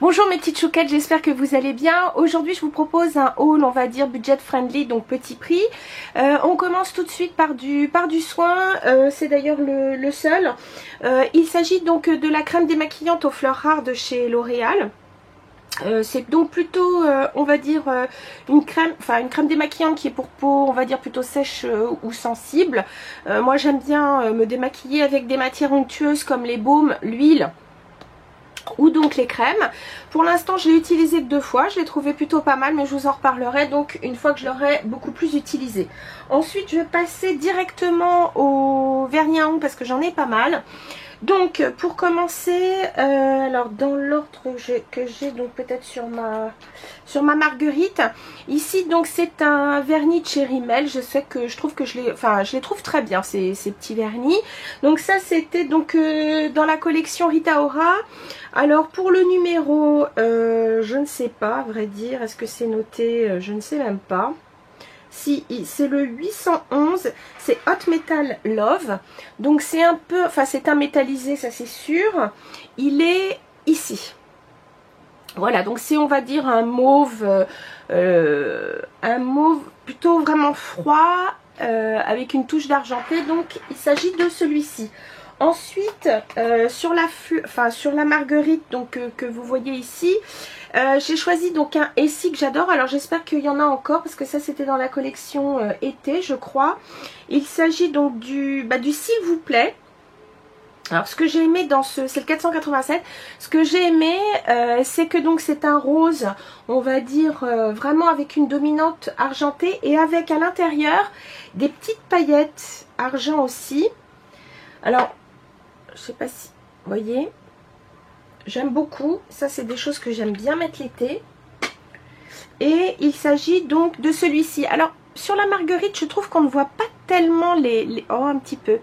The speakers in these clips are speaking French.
Bonjour mes petites chouquettes, j'espère que vous allez bien. Aujourd'hui je vous propose un haul, on va dire budget friendly, donc petit prix. On commence tout de suite par du soin, c'est d'ailleurs le seul. Il s'agit donc de la crème démaquillante aux fleurs rares de chez L'Oréal. C'est donc plutôt, on va dire, une crème démaquillante qui est pour peau, on va dire, plutôt sèche ou sensible. Moi j'aime bien me démaquiller avec des matières onctueuses comme les baumes, l'huile ou donc les crèmes. Pour l'instant je l'ai utilisé 2 fois, je l'ai trouvé plutôt pas mal, mais je vous en reparlerai donc une fois que je l'aurai beaucoup plus utilisé. Ensuite je vais passer directement au vernis à ongles parce que j'en ai pas mal. Donc pour commencer, alors dans l'ordre que j'ai donc peut-être sur ma marguerite, ici donc c'est un vernis Cherry Mel. Je sais que je trouve que je les trouve très bien ces petits vernis. Donc ça c'était donc dans la collection Rita Ora. Alors pour le numéro, je ne sais pas à vrai dire, est-ce que c'est noté, je ne sais même pas. Si, c'est le 811, c'est Hot Metal Love. Donc c'est un peu, enfin c'est un métallisé, ça c'est sûr. Il est ici. Voilà, donc c'est on va dire un mauve plutôt vraiment froid, avec une touche d'argenté. Donc il s'agit de celui-ci. Ensuite, sur la marguerite donc que vous voyez ici, j'ai choisi donc un Essie que j'adore. Alors j'espère qu'il y en a encore parce que ça c'était dans la collection été je crois. Il s'agit donc du s'il vous plaît. Alors ce que j'ai aimé dans c'est le 487. Ce que j'ai aimé c'est que donc c'est un rose, on va dire vraiment avec une dominante argentée et avec à l'intérieur des petites paillettes argent aussi. Alors je sais pas si vous voyez, j'aime beaucoup, ça c'est des choses que j'aime bien mettre l'été. Et il s'agit donc de celui-ci. Alors sur la marguerite je trouve qu'on ne voit pas tellement oh un petit peu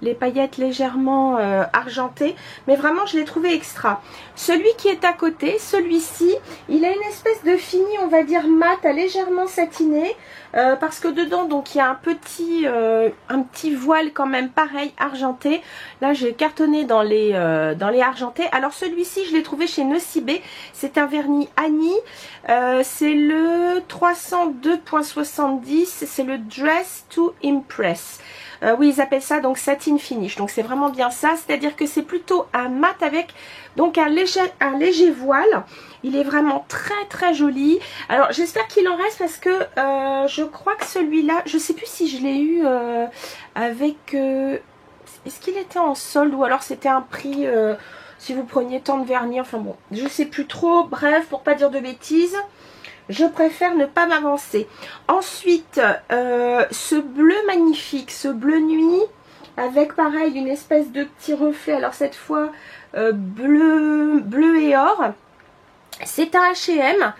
les paillettes légèrement argentées, mais vraiment je l'ai trouvé extra. Celui qui est à côté, celui-ci, il a une espèce de fini, on va dire mat, à légèrement satiné, parce que dedans donc il y a un petit voile quand même pareil argenté. Là j'ai cartonné dans les argentés. Alors celui-ci je l'ai trouvé chez Nocibé, c'est un vernis Annie, c'est le 302.70, c'est le Dress to Impress. Oui, ils appellent ça donc satin finish, donc c'est vraiment bien ça, c'est-à-dire que c'est plutôt un mat avec donc un léger voile. Il est vraiment très très joli. Alors j'espère qu'il en reste parce que je crois que celui-là, je sais plus si je l'ai eu avec est-ce qu'il était en solde ou alors c'était un prix si vous preniez tant de vernis, enfin bon, je sais plus trop. Bref, pour pas dire de bêtises, je préfère ne pas m'avancer. Ensuite, ce bleu magnifique, ce bleu nuit, avec pareil une espèce de petit reflet, alors cette fois bleu et or. C'est un H&M.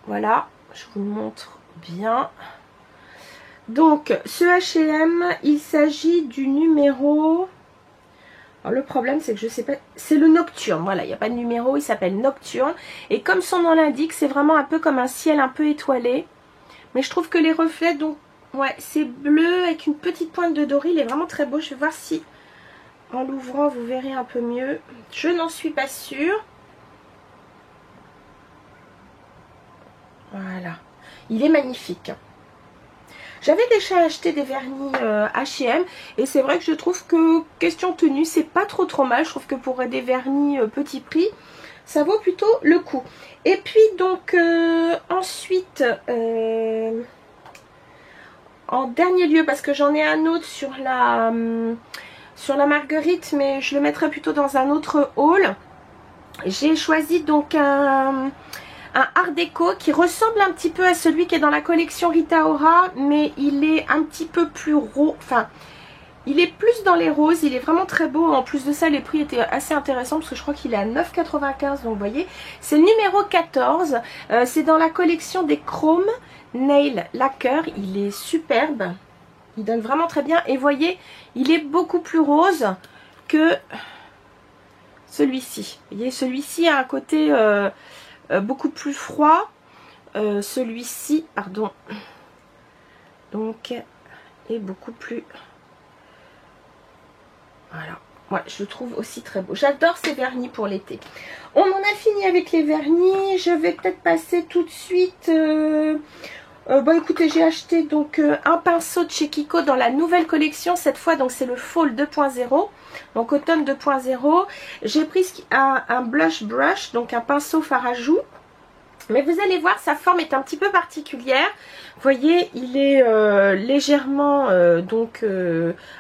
Voilà, je vous le montre bien. Donc, ce H&M, il s'agit du numéro... Alors le problème c'est que je sais pas, c'est le Nocturne, voilà, il n'y a pas de numéro, il s'appelle Nocturne. Et comme son nom l'indique, c'est vraiment un peu comme un ciel un peu étoilé. Mais je trouve que les reflets, donc, ouais, c'est bleu avec une petite pointe de doré, il est vraiment très beau. Je vais voir si, en l'ouvrant, vous verrez un peu mieux. Je n'en suis pas sûre. Voilà, il est magnifique. J'avais déjà acheté des vernis H&M et c'est vrai que je trouve que question tenue c'est pas trop mal. Je trouve que pour des vernis petit prix ça vaut plutôt le coup. Et puis donc ensuite en dernier lieu, parce que j'en ai un autre sur la marguerite mais je le mettrai plutôt dans un autre haul, j'ai choisi donc un art déco qui ressemble un petit peu à celui qui est dans la collection Rita Ora, mais il est un petit peu plus rose, enfin il est plus dans les roses, il est vraiment très beau. En plus de ça les prix étaient assez intéressants parce que je crois qu'il est à 9,95 donc vous voyez, c'est le numéro 14, c'est dans la collection des Chrome Nail Lacquer, il est superbe, il donne vraiment très bien et vous voyez il est beaucoup plus rose que celui-ci. Vous voyez celui-ci a un côté beaucoup plus froid, celui-ci pardon donc est beaucoup plus, voilà, Moi, je le trouve aussi très beau. J'adore ces vernis pour l'été. On en a fini avec les vernis. Je vais peut-être passer tout de suite... bon, écoutez, j'ai acheté donc un pinceau de chez Kiko dans la nouvelle collection. Cette fois, donc c'est le Fall 2.0. Donc automne 2.0. J'ai pris un blush brush, donc un pinceau fard à joues. Mais vous allez voir, sa forme est un petit peu particulière. Vous voyez, il est légèrement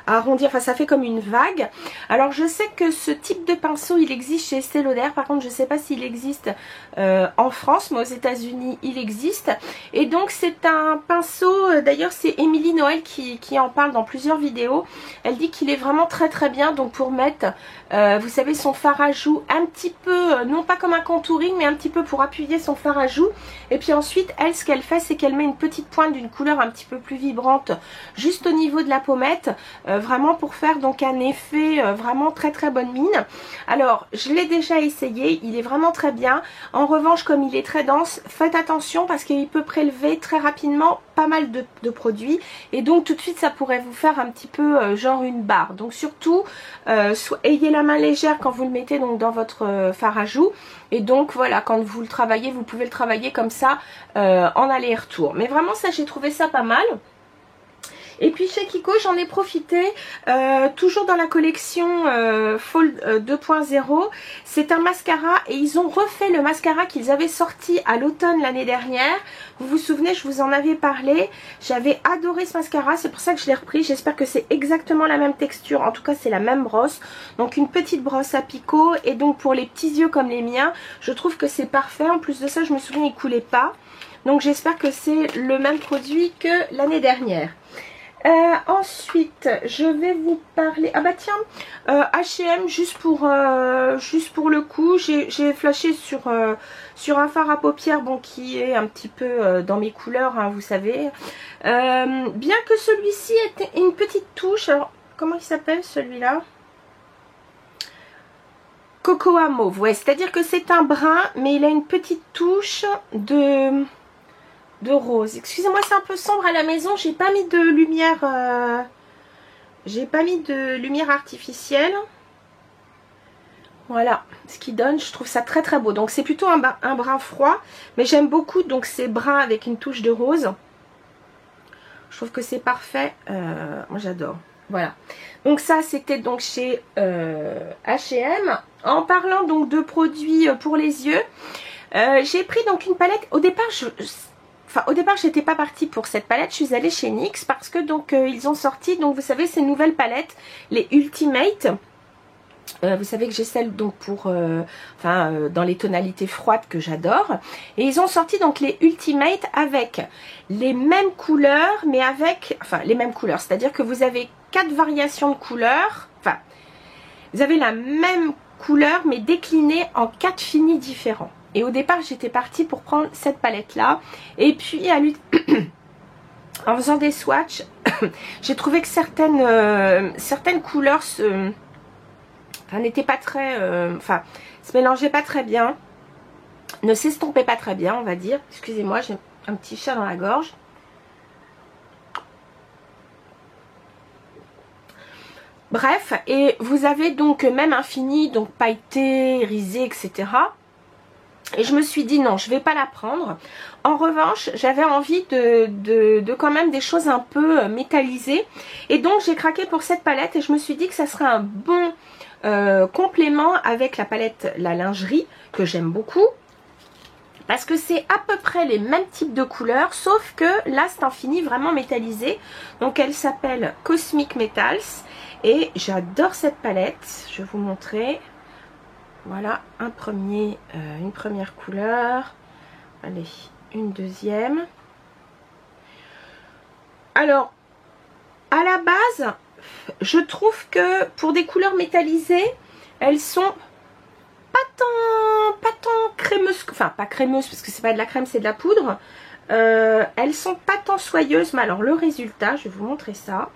arrondi. Enfin, ça fait comme une vague. Alors, je sais que ce type de pinceau, il existe chez Estée Lauder. Par contre, je ne sais pas s'il existe en France, mais aux États-Unis, il existe. Et donc, c'est un pinceau. D'ailleurs, c'est Émilie Noël qui en parle dans plusieurs vidéos. Elle dit qu'il est vraiment très très bien. Donc, pour mettre, vous savez, son fard à joues un petit peu, non pas comme un contouring, mais un petit peu pour appuyer son fard à joues. Et puis ensuite, elle, ce qu'elle fait, c'est qu'elle met une petite pointe d'une couleur un petit peu plus vibrante juste au niveau de la pommette, vraiment pour faire donc un effet vraiment très très bonne mine. Alors, je l'ai déjà essayé, il est vraiment très bien. En revanche, comme il est très dense, faites attention parce qu'il peut prélever très rapidement pas mal de produits et donc tout de suite ça pourrait vous faire un petit peu genre une barre. Donc surtout, ayez la main légère quand vous le mettez donc dans votre fard à joues. Et donc voilà, quand vous le travaillez, vous pouvez le travailler comme ça en aller-retour. Mais vraiment ça, j'ai trouvé ça pas mal. Et puis chez Kiko, j'en ai profité, toujours dans la collection Fall 2.0. C'est un mascara et ils ont refait le mascara qu'ils avaient sorti à l'automne l'année dernière. Vous vous souvenez, je vous en avais parlé. J'avais adoré ce mascara, c'est pour ça que je l'ai repris. J'espère que c'est exactement la même texture. En tout cas, c'est la même brosse. Donc une petite brosse à picot. Et donc pour les petits yeux comme les miens, je trouve que c'est parfait. En plus de ça, je me souviens, il coulait pas. Donc j'espère que c'est le même produit que l'année dernière. Ensuite, je vais vous parler... Ah bah tiens, H&M, juste pour le coup, j'ai flashé sur un fard à paupières, bon, qui est un petit peu dans mes couleurs, hein, vous savez. Bien que celui-ci ait une petite touche, alors, comment il s'appelle celui-là? Cocoa Mauve, ouais, c'est-à-dire que c'est un brun, mais il a une petite touche de rose. Excusez-moi, c'est un peu sombre à la maison, j'ai pas mis de lumière artificielle. Voilà ce qui donne, je trouve ça très très beau. Donc c'est plutôt un brun froid, mais j'aime beaucoup donc ces bruns avec une touche de rose. Je trouve que c'est parfait, moi j'adore. Voilà, donc ça c'était donc chez H&M. En parlant donc de produits pour les yeux, j'ai pris donc une palette. Au départ j'étais pas partie pour cette palette, je suis allée chez NYX parce que donc ils ont sorti, donc vous savez, ces nouvelles palettes, les Ultimate. Vous savez que j'ai celle donc pour dans les tonalités froides que j'adore, et ils ont sorti donc les Ultimate avec les mêmes couleurs, mais avec les mêmes couleurs, c'est-à-dire que vous avez 4 variations de couleurs, vous avez la même couleur mais déclinée en 4 finis différents. Et au départ, j'étais partie pour prendre cette palette-là. Et puis, en faisant des swatchs, j'ai trouvé que certaines couleurs n'étaient pas très... se mélangeaient pas très bien. Ne s'estompaient pas très bien, on va dire. Excusez-moi, j'ai un petit chat dans la gorge. Bref, et vous avez donc même un fini, donc pailleté, irisé, etc. Et je me suis dit non, je vais pas la prendre. En revanche, j'avais envie de quand même des choses un peu métallisées. Et donc j'ai craqué pour cette palette et je me suis dit que ça serait un bon complément avec la palette La Lingerie, que j'aime beaucoup. Parce que c'est à peu près les mêmes types de couleurs, sauf que là c'est un fini vraiment métallisé. Donc elle s'appelle Cosmic Metals. Et j'adore cette palette, je vais vous montrer. Voilà, une première couleur. Allez, une deuxième. Alors, à la base, je trouve que pour des couleurs métallisées, elles sont pas tant crémeuses. Enfin, pas crémeuses parce que c'est pas de la crème, c'est de la poudre. Elles sont pas tant soyeuses, mais alors le résultat, je vais vous montrer ça.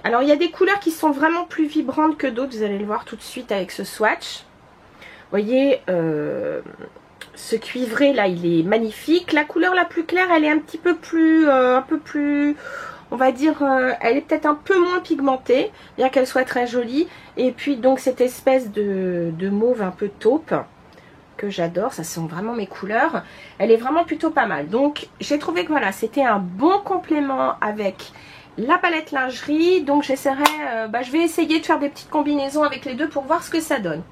Alors il y a des couleurs qui sont vraiment plus vibrantes que d'autres, vous allez le voir tout de suite avec ce swatch. Vous voyez, ce cuivré là, il est magnifique. La couleur la plus claire, elle est un peu plus on va dire, elle est peut-être un peu moins pigmentée, bien qu'elle soit très jolie. Et puis donc cette espèce de mauve un peu taupe, que j'adore, ça sont vraiment mes couleurs. Elle est vraiment plutôt pas mal. Donc j'ai trouvé que voilà, c'était un bon complément avec la palette lingerie. Donc j'essaierai, je vais essayer de faire des petites combinaisons avec les deux pour voir ce que ça donne.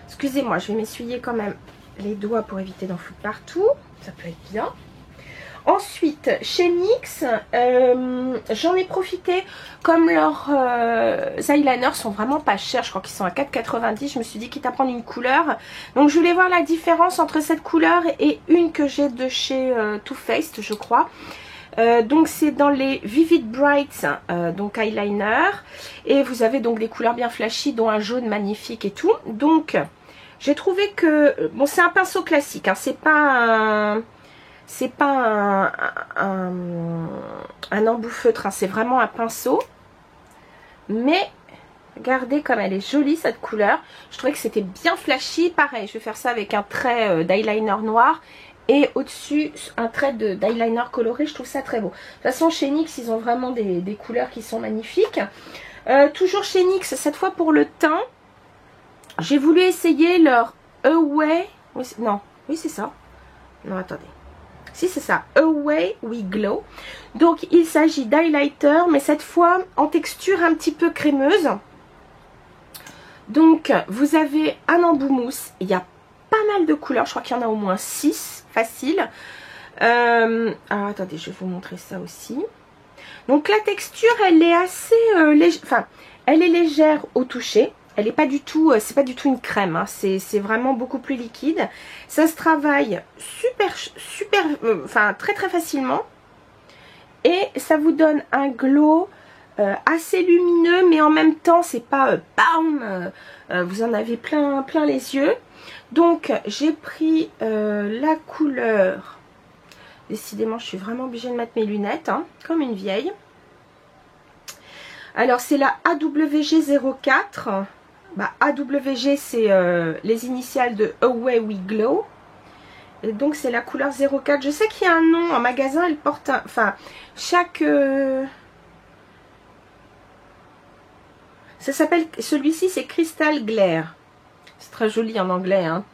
Excusez-moi, je vais m'essuyer quand même les doigts pour éviter d'en foutre partout. Ça peut être bien. Ensuite, chez NYX, j'en ai profité. Comme leurs eyeliners sont vraiment pas chers, je crois qu'ils sont à 4,90. Je me suis dit quitte à prendre une couleur. Donc je voulais voir la différence entre cette couleur et une que j'ai de chez Too Faced, je crois. Donc c'est dans les Vivid Brights, donc eyeliner. Et vous avez donc des couleurs bien flashy, dont un jaune magnifique et tout. Donc j'ai trouvé que, bon, c'est un pinceau classique, hein, c'est pas un embouffeutre, hein, c'est vraiment un pinceau. Mais regardez comme elle est jolie cette couleur. Je trouvais que c'était bien flashy. Pareil, je vais faire ça avec un trait d'eyeliner noir. Et au-dessus, un trait d'eyeliner coloré. Je trouve ça très beau. De toute façon, chez NYX, ils ont vraiment des couleurs qui sont magnifiques. Toujours chez NYX, cette fois pour le teint, j'ai voulu essayer leur Away. Non, oui c'est ça. Non, attendez. Si, c'est ça, Away We Glow. Donc il s'agit d'highlighter, mais cette fois en texture un petit peu crémeuse. Donc vous avez un embout mousse. Il y a pas mal de couleurs, je crois qu'il y en a au moins 6, facile. Alors attendez, je vais vous montrer ça aussi. Donc la texture, elle est assez légère, enfin elle est légère au toucher. Elle n'est pas du tout, c'est pas du tout une crème, hein. C'est vraiment beaucoup plus liquide. Ça se travaille très très facilement. Et ça vous donne un glow assez lumineux, mais en même temps, c'est pas bam, vous en avez plein les yeux. Donc j'ai pris la couleur. Décidément, je suis vraiment obligée de mettre mes lunettes, hein, comme une vieille. Alors c'est la AWG04. AWG c'est les initiales de Away We Glow. Et donc c'est la couleur 04. Je sais qu'il y a un nom en magasin, elle porte un, enfin chaque ça s'appelle, celui-ci c'est Crystal Glare. C'est très joli en anglais, hein.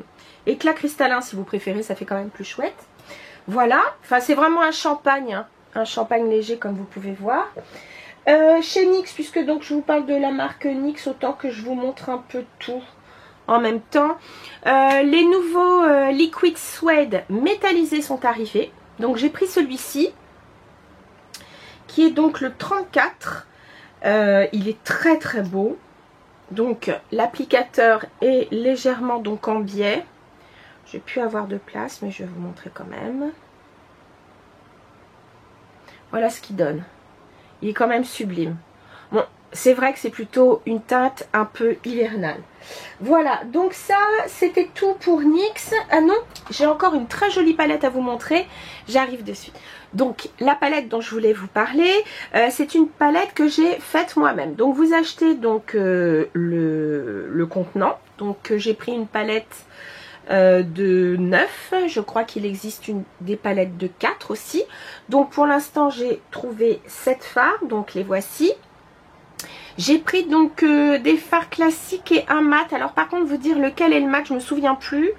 Éclat cristallin si vous préférez, ça fait quand même plus chouette. Voilà, enfin c'est vraiment un champagne, hein. Un champagne léger comme vous pouvez voir. Chez NYX, puisque donc je vous parle de la marque NYX, autant que je vous montre un peu tout en même temps. Les nouveaux Liquid Suede métallisés sont arrivés. Donc j'ai pris celui-ci, qui est donc le 34. Il est très très beau. Donc l'applicateur est légèrement donc en biais. J'ai pu avoir de place, mais je vais vous montrer quand même. Voilà ce qu'il donne. Il est quand même sublime. Bon, c'est vrai que c'est plutôt une teinte un peu hivernale. Voilà, donc ça, c'était tout pour NYX. Ah non, j'ai encore une très jolie palette à vous montrer. J'arrive dessus. Donc, la palette dont je voulais vous parler, c'est une palette que j'ai faite moi-même. Donc, vous achetez donc le contenant. Donc, j'ai pris une palette de 9, je crois qu'il existe des palettes de 4 aussi. Donc pour l'instant j'ai trouvé 7 fards, donc les voici. J'ai pris donc des fards classiques et un mat. Alors par contre vous dire lequel est le mat, je me souviens plus.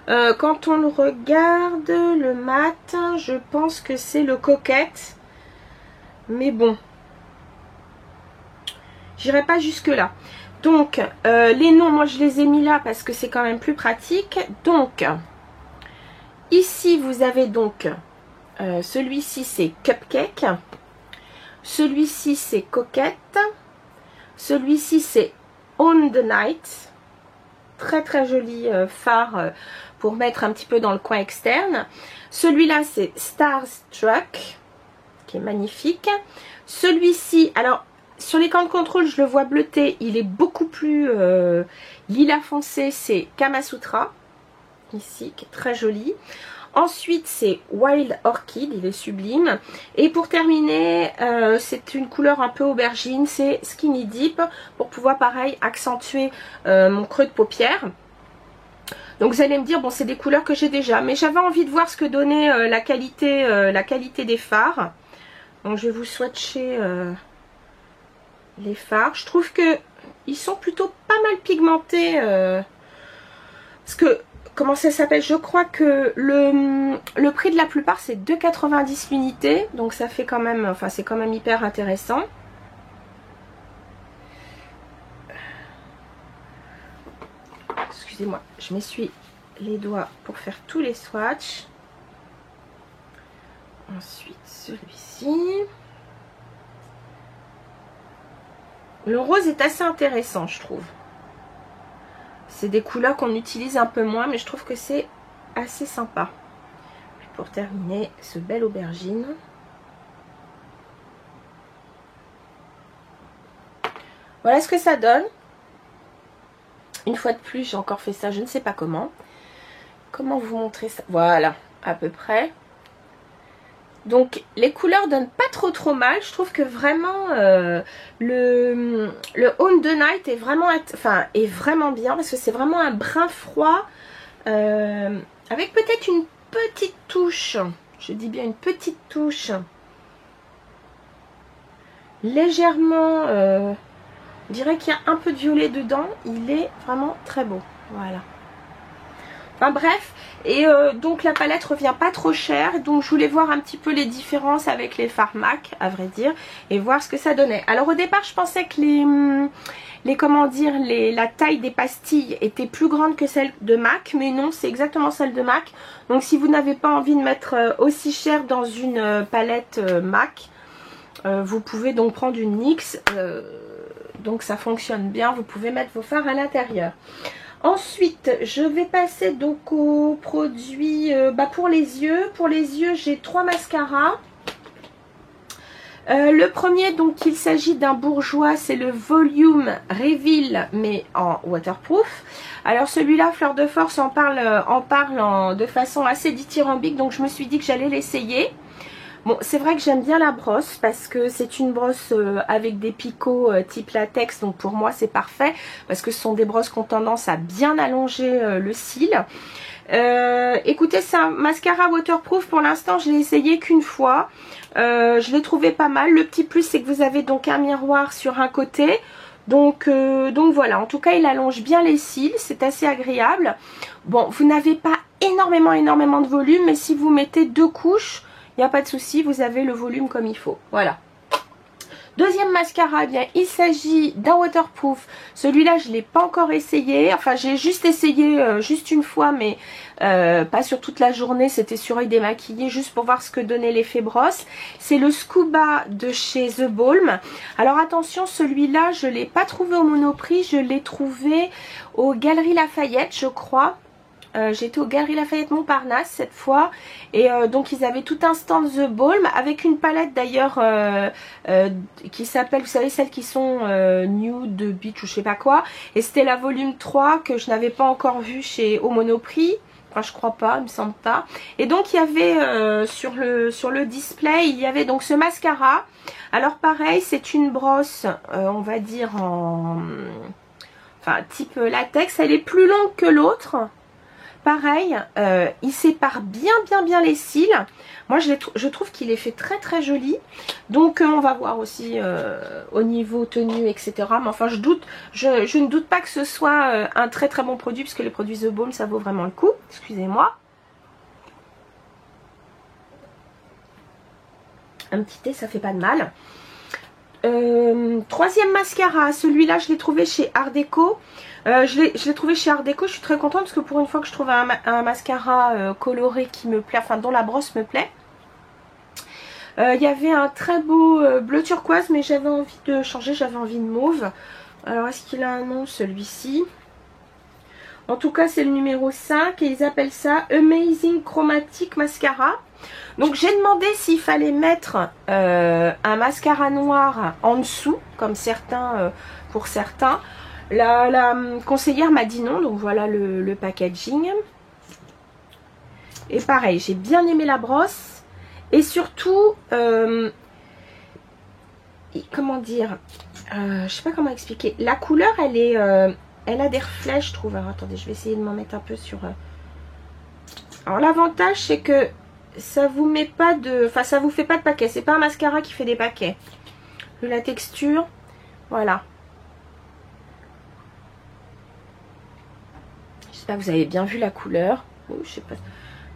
Quand on le regarde, le mat, je pense que c'est le Coquette. Mais bon, j'irai pas jusque là. Donc, les noms, moi je les ai mis là parce que c'est quand même plus pratique. Donc, ici vous avez donc, celui-ci c'est Cupcake. Celui-ci c'est Coquette. Celui-ci c'est On the Night. Très très joli fard pour mettre un petit peu dans le coin externe. Celui-là c'est Starstruck, qui est magnifique. Celui-ci, alors... Sur les camps de contrôle, je le vois bleuté. Il est beaucoup plus lilas foncé. C'est Kamasutra. Ici, qui est très joli. Ensuite, c'est Wild Orchid. Il est sublime. Et pour terminer, c'est une couleur un peu aubergine. C'est Skinny Deep. Pour pouvoir, pareil, accentuer mon creux de paupière. Donc vous allez me dire, bon, c'est des couleurs que j'ai déjà. Mais j'avais envie de voir ce que donnait la qualité des fards. Donc je vais vous swatcher les fards. Je trouve que ils sont plutôt pas mal pigmentés. Parce que, comment ça s'appelle? Je crois que le prix de la plupart c'est 2,90 l'unité. Donc ça fait quand même, enfin c'est quand même hyper intéressant. Excusez-moi, je m'essuie les doigts pour faire tous les swatchs. Ensuite celui-ci. Le rose est assez intéressant, je trouve. C'est des couleurs qu'on utilise un peu moins, mais je trouve que c'est assez sympa. Puis pour terminer, ce bel aubergine. Voilà ce que ça donne. Une fois de plus, j'ai encore fait ça, je ne sais pas comment. Comment vous montrer ça? Voilà, à peu près. Donc les couleurs donnent pas trop mal. Je trouve que vraiment le Own the Night est vraiment bien parce que c'est vraiment un brun froid avec peut-être une petite touche. Je dis bien une petite touche légèrement. Je dirais qu'il y a un peu de violet dedans. Il est vraiment très beau. Voilà. Enfin bref, et donc la palette revient pas trop cher, donc je voulais voir un petit peu les différences avec les fards MAC, à vrai dire, et voir ce que ça donnait. Alors au départ je pensais que la taille des pastilles était plus grande que celle de MAC, mais non, c'est exactement celle de MAC. Donc si vous n'avez pas envie de mettre aussi cher dans une palette MAC, vous pouvez donc prendre une NYX, donc ça fonctionne bien, vous pouvez mettre vos fards à l'intérieur. Ensuite, je vais passer donc aux produits pour les yeux. Pour les yeux, j'ai 3 mascaras. Le premier, donc, il s'agit d'un bourgeois, c'est le Volume Reveal, mais en waterproof. Alors celui-là, Fleur de Force en parle de façon assez dithyrambique, donc je me suis dit que j'allais l'essayer. Bon, c'est vrai que j'aime bien la brosse parce que c'est une brosse avec des picots type latex. Donc pour moi, c'est parfait parce que ce sont des brosses qui ont tendance à bien allonger le cil. Écoutez, c'est un mascara waterproof. Pour l'instant, je l'ai essayé qu'une fois. Je l'ai trouvé pas mal. Le petit plus, c'est que vous avez donc un miroir sur un côté. Donc voilà, en tout cas, il allonge bien les cils. C'est assez agréable. Bon, vous n'avez pas énormément de volume, mais si vous mettez 2 couches... il n'y a pas de souci, vous avez le volume comme il faut. Voilà. Deuxième mascara, eh bien, il s'agit d'un waterproof. Celui-là, je ne l'ai pas encore essayé. Enfin, j'ai juste essayé juste une fois, mais pas sur toute la journée. C'était sur œil démaquillé, juste pour voir ce que donnait l'effet brosse. C'est le Scuba de chez The Balm. Alors attention, celui-là, je ne l'ai pas trouvé au Monoprix. Je l'ai trouvé aux Galeries Lafayette, je crois. J'étais aux Galeries Lafayette Montparnasse cette fois et donc ils avaient tout un stand The Balm avec une palette d'ailleurs qui s'appelle, vous savez, celles qui sont Nude Beach ou je sais pas quoi, et c'était la volume 3 que je n'avais pas encore vue au Monoprix. Enfin, je crois pas, il me semble pas. Et donc il y avait sur le display, il y avait donc ce mascara. Alors pareil, c'est une brosse, on va dire type latex. Elle est plus longue que l'autre. Pareil, il sépare bien les cils. Moi, je trouve qu'il est fait très joli. Donc, on va voir aussi au niveau tenue, etc. Mais enfin, je ne doute pas que ce soit un très bon produit, puisque les produits The Balm, ça vaut vraiment le coup. Excusez-moi. Un petit thé, ça fait pas de mal. Troisième mascara, celui-là, je l'ai trouvé chez Art Deco. Je l'ai trouvé chez Art Deco, je suis très contente parce que pour une fois que je trouve un mascara coloré qui me plaît, enfin dont la brosse me plaît. Il y avait un très beau bleu turquoise, mais j'avais envie de changer, j'avais envie de mauve. Alors est-ce qu'il a un nom celui-ci? En tout cas c'est le numéro 5 et ils appellent ça Amazing Chromatic Mascara. Donc j'ai demandé s'il fallait mettre un mascara noir en dessous, comme certains, pour certains. La conseillère m'a dit non, donc voilà le packaging. Et pareil, j'ai bien aimé la brosse. Et surtout, comment dire, je sais pas comment expliquer. La couleur, elle a des reflets, je trouve. Alors attendez, je vais essayer de m'en mettre un peu sur... Alors l'avantage, c'est que ça vous met pas de... Enfin, ça vous fait pas de paquet. C'est pas un mascara qui fait des paquets. La texture, voilà. J'espère que vous avez bien vu la couleur. Oh, je sais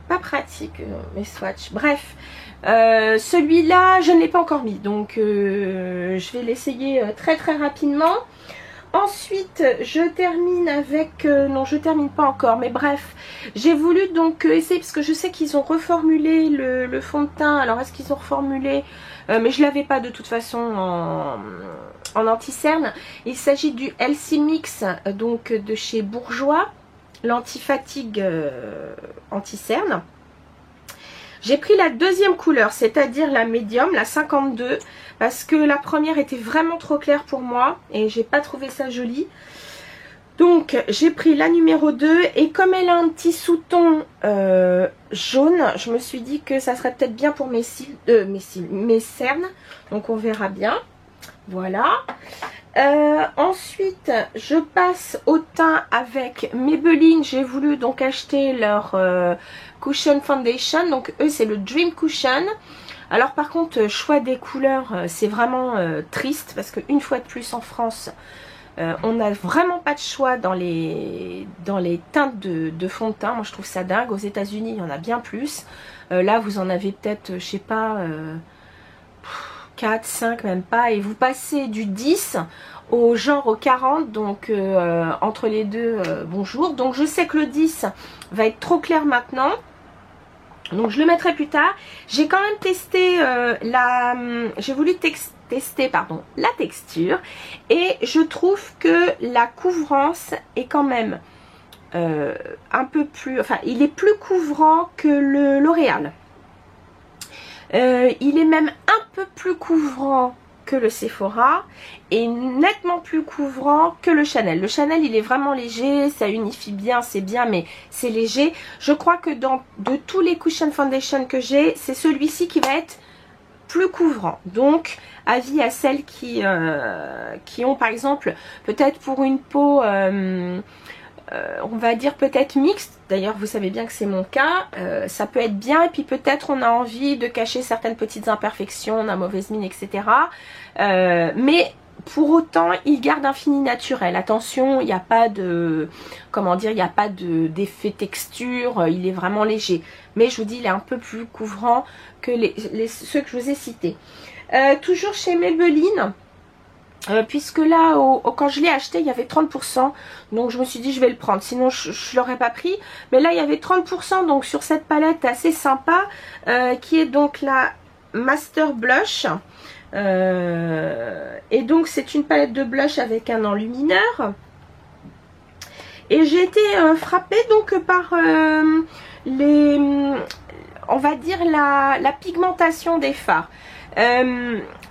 pas pratique mes swatchs. Bref, celui-là, je ne l'ai pas encore mis. Donc, je vais l'essayer très rapidement. Ensuite, je termine avec... non, je termine pas encore, mais bref. J'ai voulu donc essayer, parce que je sais qu'ils ont reformulé le fond de teint. Alors, est-ce qu'ils ont reformulé mais je l'avais pas de toute façon en anti-cerne. Il s'agit du LC Mix, donc de chez Bourjois. L'anti-fatigue anti-cerne. J'ai pris la deuxième couleur, c'est-à-dire la médium, la 52, parce que la première était vraiment trop claire pour moi et j'ai pas trouvé ça joli. Donc j'ai pris la numéro 2 et comme elle a un petit sous-ton jaune, je me suis dit que ça serait peut-être bien pour mes cernes. Donc on verra bien. Voilà. Ensuite, je passe au teint avec Maybelline. J'ai voulu donc acheter leur Cushion Foundation. Donc eux, c'est le Dream Cushion. Alors par contre, choix des couleurs, c'est vraiment triste parce qu'une fois de plus en France, on n'a vraiment pas de choix dans les teintes de fond de teint. Moi, je trouve ça dingue. Aux États-Unis, il y en a bien plus. Là, vous en avez peut-être, je sais pas... 4, 5 même pas, et vous passez du 10 au genre au 40, donc entre les deux, bonjour. Donc je sais que le 10 va être trop clair maintenant, donc je le mettrai plus tard. J'ai quand même testé j'ai voulu tester pardon, la texture, et je trouve que la couvrance est quand même un peu plus, enfin il est plus couvrant que le L'Oréal. Il est même un peu plus couvrant que le Sephora et nettement plus couvrant que le Chanel. Le Chanel, il est vraiment léger, ça unifie bien, c'est bien, mais c'est léger. Je crois que de tous les Cushion Foundation que j'ai, c'est celui-ci qui va être plus couvrant. Donc, avis à celles qui ont par exemple, peut-être pour une peau... on va dire peut-être mixte, d'ailleurs vous savez bien que c'est mon cas, ça peut être bien, et puis peut-être on a envie de cacher certaines petites imperfections, on a mauvaise mine, etc. Mais pour autant il garde un fini naturel. Attention, il n'y a pas de, comment dire, il n'y a pas d'effet texture, il est vraiment léger. Mais je vous dis, il est un peu plus couvrant que ceux que je vous ai cités. Toujours chez Maybelline. Puisque là, quand je l'ai acheté, il y avait 30%. Donc je me suis dit, je vais le prendre. Sinon, je ne l'aurais pas pris. Mais là, il y avait 30% donc sur cette palette assez sympa. Qui est donc la Master Blush. Et donc, c'est une palette de blush avec un enlumineur. Et j'ai été frappée donc par on va dire la pigmentation des fards.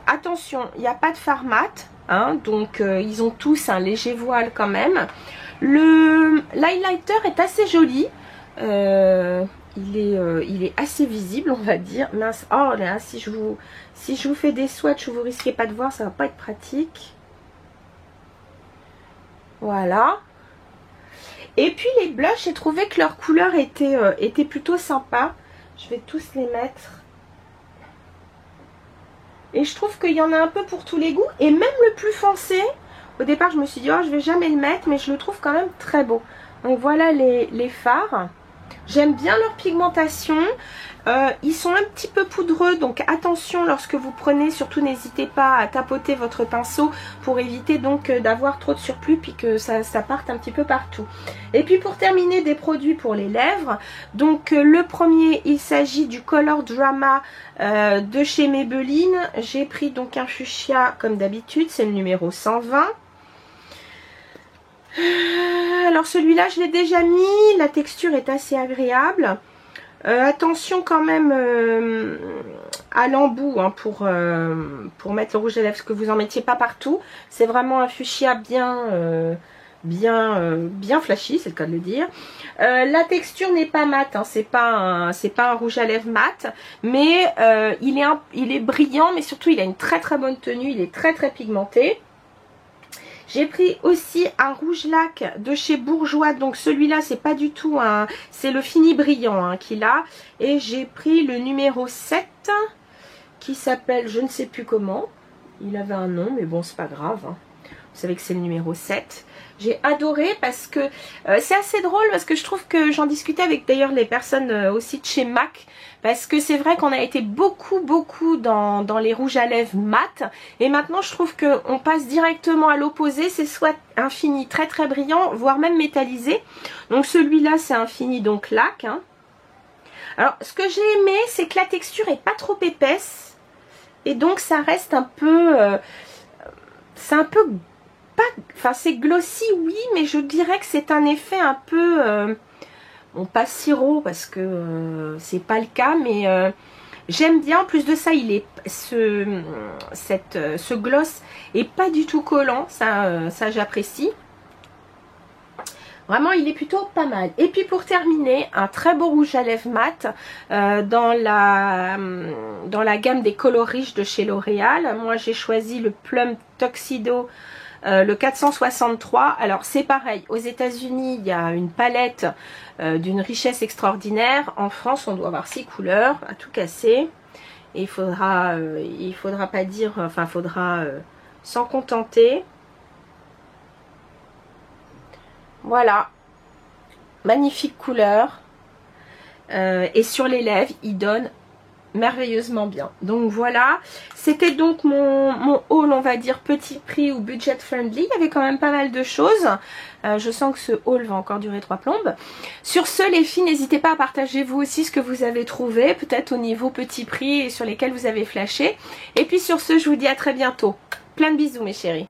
Attention, il n'y a pas de fard mat. Hein, donc ils ont tous un léger voile quand même. L'highlighter est assez joli. Il est assez visible, on va dire. Mince, oh là, si je vous fais des swatchs où vous risquez pas de voir, ça va pas être pratique. Voilà. Et puis les blushs, j'ai trouvé que leur couleur était plutôt sympa. Je vais tous les mettre. Et je trouve qu'il y en a un peu pour tous les goûts. Et même le plus foncé, au départ je me suis dit, oh je vais jamais le mettre, mais je le trouve quand même très beau. Donc voilà les fards. J'aime bien leur pigmentation. Ils sont un petit peu poudreux, donc attention lorsque vous prenez, surtout n'hésitez pas à tapoter votre pinceau pour éviter donc d'avoir trop de surplus puis que ça parte un petit peu partout. Et puis pour terminer, des produits pour les lèvres. Donc le premier, il s'agit du Color Drama de chez Maybelline. J'ai pris donc un fuchsia comme d'habitude, c'est le numéro 120. Alors celui-là je l'ai déjà mis, la texture est assez agréable. Attention quand même à l'embout hein, pour mettre le rouge à lèvres, parce que vous en mettiez pas partout. C'est vraiment un fuchsia bien flashy, c'est le cas de le dire. La texture n'est pas mate, hein, c'est pas un rouge à lèvres mat, mais il est brillant, mais surtout il a une très bonne tenue, il est très pigmenté. J'ai pris aussi un rouge lac de chez Bourjois. Donc celui-là, c'est pas du tout un... C'est le fini brillant hein, qu'il a. Et j'ai pris le numéro 7 qui s'appelle, je ne sais plus comment. Il avait un nom, mais bon, c'est pas grave. Hein. Vous savez que c'est le numéro 7. J'ai adoré parce que c'est assez drôle parce que je trouve que j'en discutais avec d'ailleurs les personnes aussi de chez MAC. Parce que c'est vrai qu'on a été beaucoup dans les rouges à lèvres mat. Et maintenant je trouve qu'on passe directement à l'opposé. C'est soit un fini très brillant, voire même métallisé. Donc celui-là c'est un fini donc lac. Hein. Alors ce que j'ai aimé c'est que la texture est pas trop épaisse. Et donc ça reste un peu... c'est un peu... Enfin c'est glossy oui, mais je dirais que c'est un effet un peu... bon, pas sirop parce que c'est pas le cas, mais j'aime bien. En plus de ça, il est ce gloss est pas du tout collant, ça j'apprécie. Vraiment, il est plutôt pas mal. Et puis pour terminer, un très beau rouge à lèvres mat dans la gamme des colors riches de chez L'Oréal. Moi, j'ai choisi le Plum Tuxedo. Le 463, alors c'est pareil, aux États-Unis il y a une palette d'une richesse extraordinaire. En France on doit avoir 6 couleurs à tout casser et il faudra pas dire, enfin il faudra s'en contenter. Voilà, magnifique couleur et sur les lèvres il donne merveilleusement bien. Donc voilà, c'était donc mon haul, on va dire petit prix ou budget friendly. Il y avait quand même pas mal de choses. Je sens que ce haul va encore durer 3 plombes. Sur ce les filles, n'hésitez pas à partager vous aussi ce que vous avez trouvé, peut-être au niveau petit prix et sur lesquels vous avez flashé. Et puis sur ce, je vous dis à très bientôt. Plein de bisous mes chéris.